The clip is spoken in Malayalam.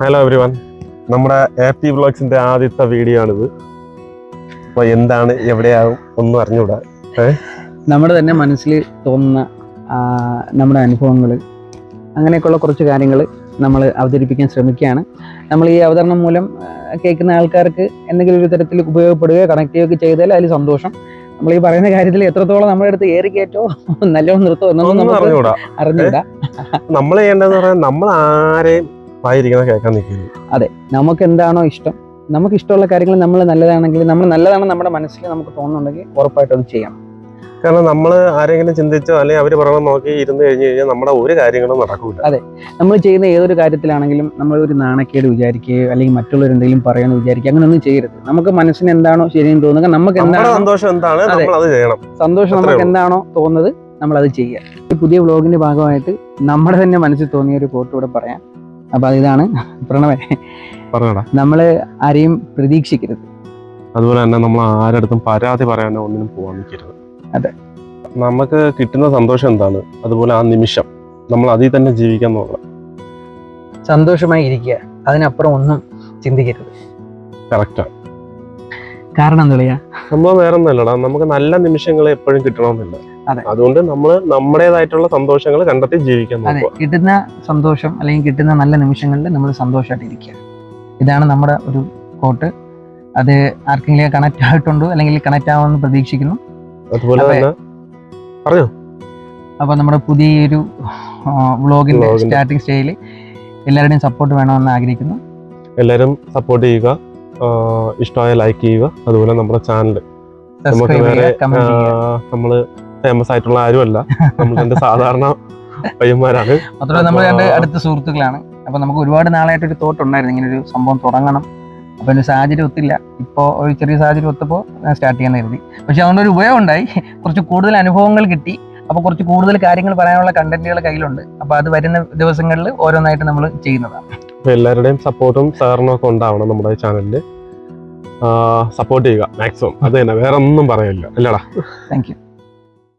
ഹലോ എവരി വൺ, നമ്മുടെ APT വ്ളോഗ്സിന്റെ ആദ്യത്തെ വീഡിയോ ആണിത്. അപ്പോൾ എന്താണ് എവിടെയാവും ഒന്നും അറിഞ്ഞുകൂടാ. നമ്മുടെ തന്നെ മനസ്സിൽ തോന്നുന്ന നമ്മുടെ അനുഭവങ്ങൾ അങ്ങനെയൊക്കെയുള്ള കുറച്ച് കാര്യങ്ങൾ നമ്മൾ അവതരിപ്പിക്കാൻ ശ്രമിക്കുകയാണ്. നമ്മൾ ഈ അവതരണം മൂലം കേൾക്കുന്ന ആൾക്കാർക്ക് എന്തെങ്കിലും ഒരു തരത്തിൽ ഉപയോഗപ്പെടുകയോ കണക്ട് ചെയ്യുകയൊക്കെ ചെയ്താൽ അതിൽ സന്തോഷം. നമ്മൾ ഈ പറയുന്ന കാര്യത്തിൽ എത്രത്തോളം നമ്മുടെ അടുത്ത് ഏറി കയറ്റോ നല്ലോണം നിർത്തോ എന്നൊന്നും അറിഞ്ഞുകൂടാ. നമ്മൾ ചെയ്യേണ്ടതെന്ന് പറഞ്ഞാൽ നമ്മൾ ആരെയും കേൾക്കാൻ നിൽക്കുന്നു. അതെ, നമുക്ക് എന്താണോ ഇഷ്ടം, നമുക്ക് ഇഷ്ടമുള്ള കാര്യങ്ങൾ നമ്മൾ നല്ലതാണെങ്കിൽ നമ്മുടെ മനസ്സിൽ നമുക്ക് തോന്നുന്നുണ്ടെങ്കിൽ ഉറപ്പായിട്ടും അത് ചെയ്യണം. കാരണം നമ്മൾ ആരെങ്കിലും ചിന്തിച്ചോ അല്ലെങ്കിൽ അവർ പറയണം നോക്കി ഇരുന്ന് കഴിഞ്ഞ് കഴിഞ്ഞാൽ നമ്മുടെ ഒരു കാര്യങ്ങളും നടക്കൂല. അതെ, നമ്മൾ ചെയ്യുന്ന ഏതൊരു കാര്യത്തിലാണെങ്കിലും നമ്മൾ ഒരു നാണക്കേട് വിചാരിക്കുകയോ അല്ലെങ്കിൽ മറ്റുള്ളവർ എന്തെങ്കിലും പറയാന്ന് വിചാരിക്കുക, അങ്ങനെയൊന്നും ചെയ്യരുത്. നമുക്ക് മനസ്സിന് എന്താണോ ശരിയെന്ന് തോന്നുക, നമുക്ക് എന്താണോ സന്തോഷം എന്താണ് അത് ചെയ്യണം. സന്തോഷം നമുക്ക് എന്താണോ തോന്നുന്നത് നമ്മൾ അത് ചെയ്യുക. ഈ പുതിയ വ്ളോഗിന്റെ ഭാഗമായിട്ട് നമ്മുടെ തന്നെ മനസ്സിൽ തോന്നിയ ഒരു കോട്ട് കൂടെ പറയാം. അപ്പൊ ഇതാണ് പ്രണവേ, നമ്മള് ആരെയും പ്രതീക്ഷിക്കരുത്. അതുപോലെ തന്നെ നമ്മൾ ആരടുത്തും പരാതി പറയാനോ ഒന്നിനും പോകാൻ നിൽക്കരുത്. അതെ, നമുക്ക് കിട്ടുന്ന സന്തോഷം എന്താണ്, അതുപോലെ ആ നിമിഷം നമ്മൾ അതിൽ തന്നെ ജീവിക്കാൻ നോക്കണം. സന്തോഷമായി ഇരിക്കുക, അതിനപ്പുറം ഒന്നും ചിന്തിക്കരുത്. കറക്റ്റാണ്. കാരണം എന്താ പറയാ, സംഭവം വേറെ ഒന്നുമല്ലടാ, നമുക്ക് നല്ല നിമിഷങ്ങൾ എപ്പോഴും കിട്ടണമെന്നില്ല. അതുകൊണ്ട് നമ്മൾ നമ്മുടേതായിട്ടുള്ള സന്തോഷങ്ങൾ കണ്ടെത്തി ജീവിക്കാൻ നോക്കുക. കിട്ടുന്ന സന്തോഷം അല്ലെങ്കിൽ കിട്ടുന്ന നല്ല നിമിഷങ്ങളിൽ നമ്മൾ സന്തോഷമായിട്ട് ഇരിക്കുക. ഇതാണ് നമ്മുടെ ഒരു കോട്ട്. അത് ആർക്കെങ്കിലും കണക്ട് ആയിട്ടുണ്ടോ അല്ലെങ്കിൽ കണക്ട് ആവുമെന്ന് പ്രതീക്ഷിക്കുന്നു. അതുപോലെ തന്നെ പറഞ്ഞോ. അപ്പൊ നമ്മുടെ പുതിയൊരു വ്ളോഗിന്റെ സ്റ്റാർട്ടിങ് സ്റ്റേജിൽ എല്ലാവരുടെയും സപ്പോർട്ട് വേണമെന്ന് ആഗ്രഹിക്കുന്നു. എല്ലാവരും സപ്പോർട്ട് ചെയ്യുക, ഇഷ്ടമായ ലൈക്ക് ചെയ്യുക. അതുപോലെ നമ്മുടെ ചാനൽ നമുക്ക് വേറെ നമ്മള് ഫേമസ് ആയിട്ടുള്ള ആരുമല്ല, നമ്മൾ രണ്ട് സാധാരണ പയ്യന്മാരാണ്. മാത്രമല്ല നമ്മൾ രണ്ട് അടുത്ത സുഹൃത്തുക്കളാണ്. അപ്പൊ നമുക്ക് ഒരുപാട് നാളായിട്ട് ഒരു തോട്ട് ഉണ്ടായിരുന്നു ഇങ്ങനെ ഒരു സംഭവം തുടങ്ങണം. അപ്പൊ ഒരു സാഹചര്യം ഒത്തില്ല. ഇപ്പോൾ ഒരു ചെറിയ സാഹചര്യം ഒത്തപ്പോൾ സ്റ്റാർട്ട് ചെയ്യാൻ കരുതി. പക്ഷെ അതുകൊണ്ട് ഒരു ഉപയോഗം ഉണ്ടായി, കുറച്ച് കൂടുതൽ അനുഭവങ്ങൾ കിട്ടി. അപ്പോൾ കുറച്ച് കൂടുതൽ കാര്യങ്ങൾ പറയാനുള്ള കണ്ടന്റുകൾ കയ്യിലുണ്ട്. അപ്പൊ അത് വരുന്ന ദിവസങ്ങളിൽ ഓരോന്നായിട്ട് നമ്മൾ ചെയ്യുന്നതാണ്. എല്ലാവരുടെയും സപ്പോർട്ടും സഹകരണവും ഒക്കെ ഉണ്ടാവണം നമ്മുടെ ചാനലിൽ. സപ്പോർട്ട് ചെയ്യുക മാക്സിമം. അത് തന്നെ, വേറെ ഒന്നും പറയില്ല. അല്ലടാ. Thank you.